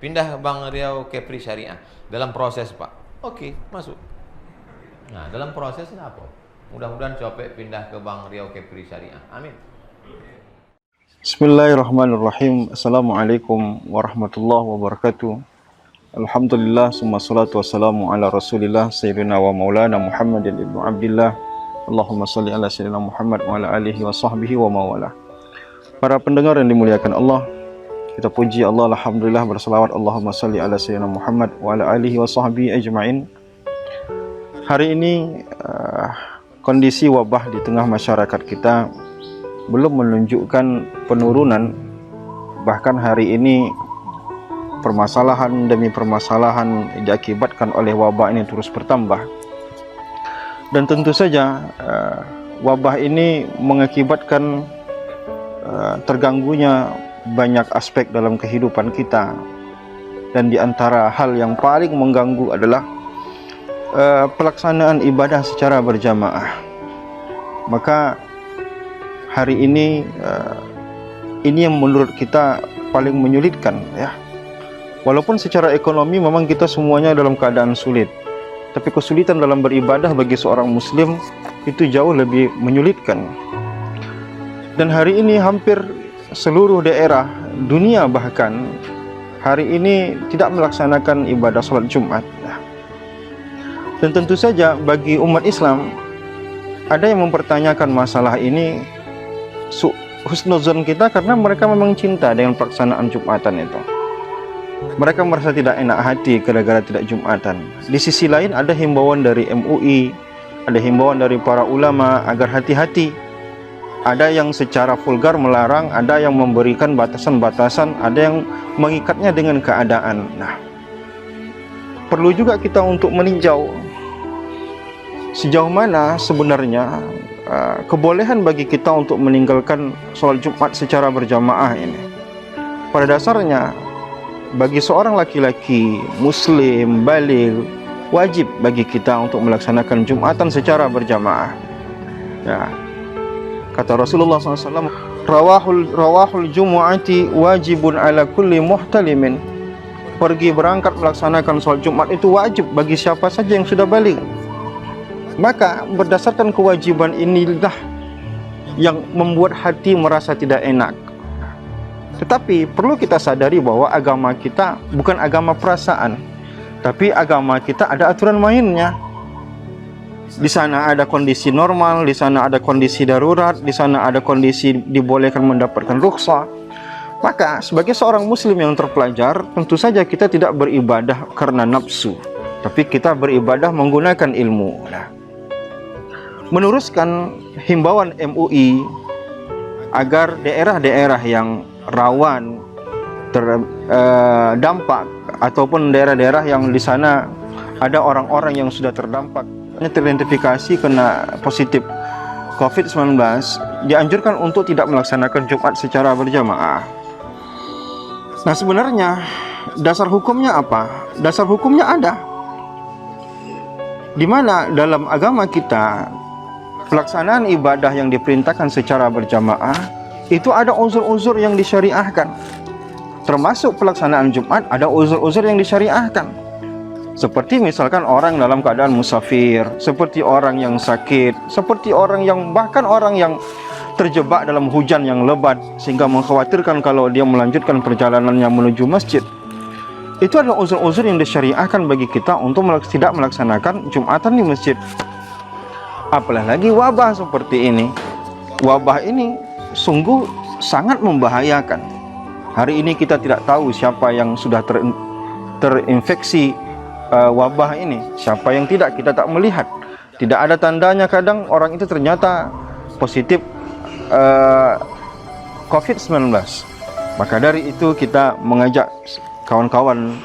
pindah Bank Riau Kepri Syariah. Dalam proses Pak. Oke, masuk. Nah, dalam proses ini apa? Mudah-mudahan Copet pindah ke Bank Riau Kepri Syariah. Amin. Bismillahirrahmanirrahim. Assalamualaikum warahmatullahi wabarakatuh. Alhamdulillah, summa salatu wassalamu ala rasulillah Sayyidina wa maulana Muhammadin ibnu Abdillah. Allahumma salli ala Sayyidina Muhammad wa ala alihi wa sahbihi wa mawala. Para pendengar yang dimuliakan Allah, kita puji Allah, alhamdulillah, bersalawat Allahumma salli ala Sayyidina Muhammad wa ala alihi wa sahbihi ajma'in. Hari ini kondisi wabah di tengah masyarakat kita belum menunjukkan penurunan. Bahkan hari ini permasalahan demi permasalahan diakibatkan oleh wabah ini terus bertambah. Dan tentu saja wabah ini mengakibatkan terganggunya banyak aspek dalam kehidupan kita. Dan di antara hal yang paling mengganggu adalah pelaksanaan ibadah secara berjamaah. Maka hari ini yang menurut kita paling menyulitkan, ya. Walaupun secara ekonomi memang kita semuanya dalam keadaan sulit, tapi kesulitan dalam beribadah bagi seorang muslim itu jauh lebih menyulitkan. Dan hari ini hampir seluruh daerah dunia bahkan hari ini tidak melaksanakan ibadah sholat Jumat. Dan tentu saja bagi umat Islam ada yang mempertanyakan masalah ini, husnuzon kita, karena mereka memang cinta dengan pelaksanaan Jumatan itu. Mereka merasa tidak enak hati gara-gara tidak Jumatan. Di sisi lain ada himbauan dari MUI, ada himbauan dari para ulama agar hati-hati. Ada yang secara vulgar melarang, ada yang memberikan batasan-batasan, ada yang mengikatnya dengan keadaan. Nah, perlu juga kita untuk meninjau sejauh mana sebenarnya kebolehan bagi kita untuk meninggalkan sholat Jumat secara berjamaah ini. Pada dasarnya, bagi seorang laki-laki muslim baligh, wajib bagi kita untuk melaksanakan Jumatan secara berjamaah. Ya, kata Rasulullah SAW, rawahul jumu'ati wajibun ala kulli muhtalimin. Pergi berangkat melaksanakan sholat Jumat itu wajib bagi siapa saja yang sudah baligh. Maka berdasarkan kewajiban inilah yang membuat hati merasa tidak enak. Tetapi perlu kita sadari bahwa agama kita bukan agama perasaan, tapi agama kita ada aturan mainnya. Di sana ada kondisi normal, di sana ada kondisi darurat, di sana ada kondisi dibolehkan mendapatkan rukhsah. Maka sebagai seorang muslim yang terpelajar, tentu saja kita tidak beribadah karena nafsu, tapi kita beribadah menggunakan ilmu. Meneruskan himbauan MUI agar daerah-daerah yang rawan terdampak ataupun daerah-daerah yang di sana ada orang-orang yang sudah terdampak, teridentifikasi kena positif COVID-19, dianjurkan untuk tidak melaksanakan Jumat secara berjamaah. Nah, sebenarnya dasar hukumnya apa? Dasar hukumnya ada, di mana dalam agama kita pelaksanaan ibadah yang diperintahkan secara berjamaah itu ada unsur-unsur yang disyariahkan. Termasuk pelaksanaan Jumat ada unsur-unsur yang disyariahkan. Seperti misalkan orang dalam keadaan musafir, seperti orang yang sakit, seperti orang yang bahkan orang yang terjebak dalam hujan yang lebat sehingga mengkhawatirkan kalau dia melanjutkan perjalanannya menuju masjid. Itu adalah unsur-unsur yang disyariahkan bagi kita untuk tidak melaksanakan Jumatan di masjid. Apalagi wabah seperti ini. Wabah ini sungguh sangat membahayakan. Hari ini kita tidak tahu siapa yang sudah terinfeksi wabah ini, siapa yang tidak, kita tak melihat. Tidak ada tandanya, kadang orang itu ternyata positif COVID-19. Maka dari itu kita mengajak kawan-kawan,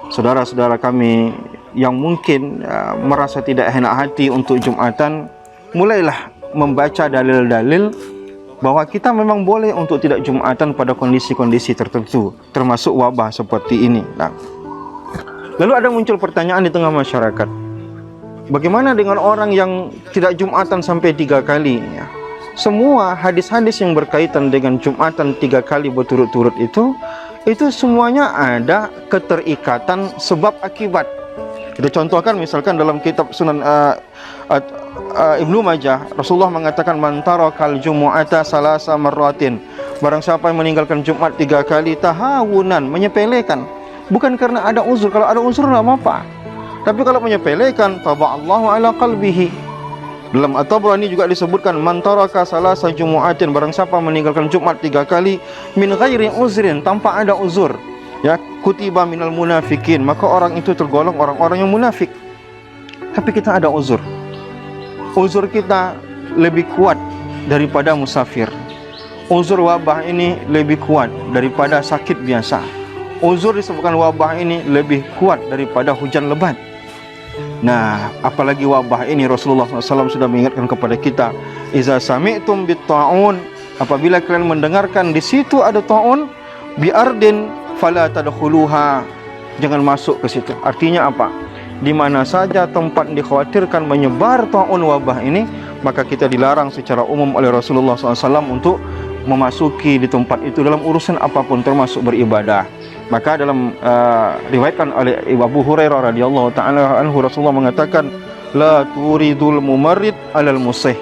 saudara-saudara kami yang mungkin merasa tidak enak hati untuk Jumatan, mulailah membaca dalil-dalil bahwa kita memang boleh untuk tidak Jumatan pada kondisi-kondisi tertentu, termasuk wabah seperti ini. Nah, lalu ada muncul pertanyaan di tengah masyarakat, bagaimana dengan orang yang tidak Jumatan sampai 3 kali? Semua hadis-hadis yang berkaitan dengan Jumatan 3 kali berturut-turut itu itu semuanya ada keterikatan sebab akibat. Kita contohkan misalkan dalam kitab Sunan Ibnu Majah, Rasulullah mengatakan man tarakal jumu'ata salasa marratin, barang siapa yang meninggalkan Jumat 3 kali tahawunan, menyepelekan, bukan karena ada uzur. Kalau ada uzur enggak apa-apa, tapi kalau menyepelekan, taba'allahu ala qalbihi. Dalam At-Tabrani juga disebutkan man taraka salasa jumu'atin, barang siapa meninggalkan Jumat 3 kali min ghairi uzrin, tanpa ada uzur, ya, kutiba minal munafikin, maka orang itu tergolong orang-orang yang munafik. Tapi kita ada uzur. Uzur kita lebih kuat daripada musafir. Uzur wabah ini lebih kuat daripada sakit biasa. Uzur disebabkan wabah ini lebih kuat daripada hujan lebat. Nah, apalagi wabah ini Rasulullah SAW sudah mengingatkan kepada kita, iza sami'tum bit ta'un, apabila kalian mendengarkan di situ ada ta'un, bi'ardin fala tadkhuluha, jangan masuk ke situ. Artinya apa? Di mana saja tempat dikhawatirkan menyebar ta'un wabah ini, maka kita dilarang secara umum oleh Rasulullah SAW untuk memasuki di tempat itu dalam urusan apapun, termasuk beribadah. Maka dalam riwayatkan oleh Abu Hurairah radhiyallahu taala anhu, Rasulullah mengatakan la turidul mumarrid alal musih.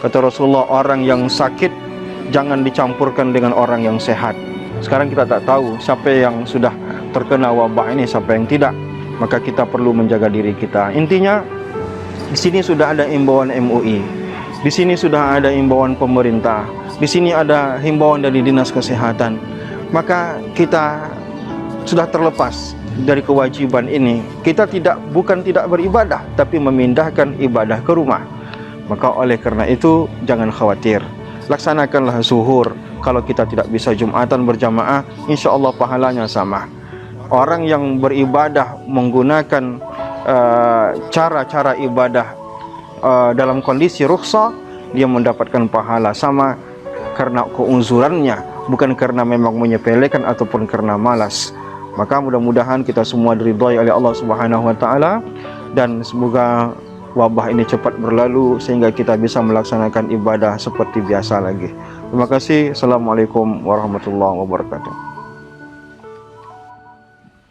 Kata Rasulullah, orang yang sakit jangan dicampurkan dengan orang yang sehat. Sekarang kita tak tahu siapa yang sudah terkena wabah ini, siapa yang tidak. Maka kita perlu menjaga diri kita. Intinya di sini sudah ada imbauan MUI. Di sini sudah ada imbauan pemerintah. Di sini ada himbauan dari Dinas Kesehatan. Maka kita sudah terlepas dari kewajiban ini. Kita bukan tidak beribadah, tapi memindahkan ibadah ke rumah. Maka oleh karena itu jangan khawatir, laksanakanlah zuhur. Kalau kita tidak bisa Jumatan berjamaah, insya Allah pahalanya sama. Orang yang beribadah menggunakan cara-cara ibadah dalam kondisi rukhsah, dia mendapatkan pahala sama karena keuzurannya, bukan karena memang menyepelekan ataupun karena malas. Maka mudah-mudahan kita semua diridhai oleh Allah Subhanahu wa taala, dan semoga wabah ini cepat berlalu sehingga kita bisa melaksanakan ibadah seperti biasa lagi. Terima kasih. Assalamualaikum warahmatullahi wabarakatuh.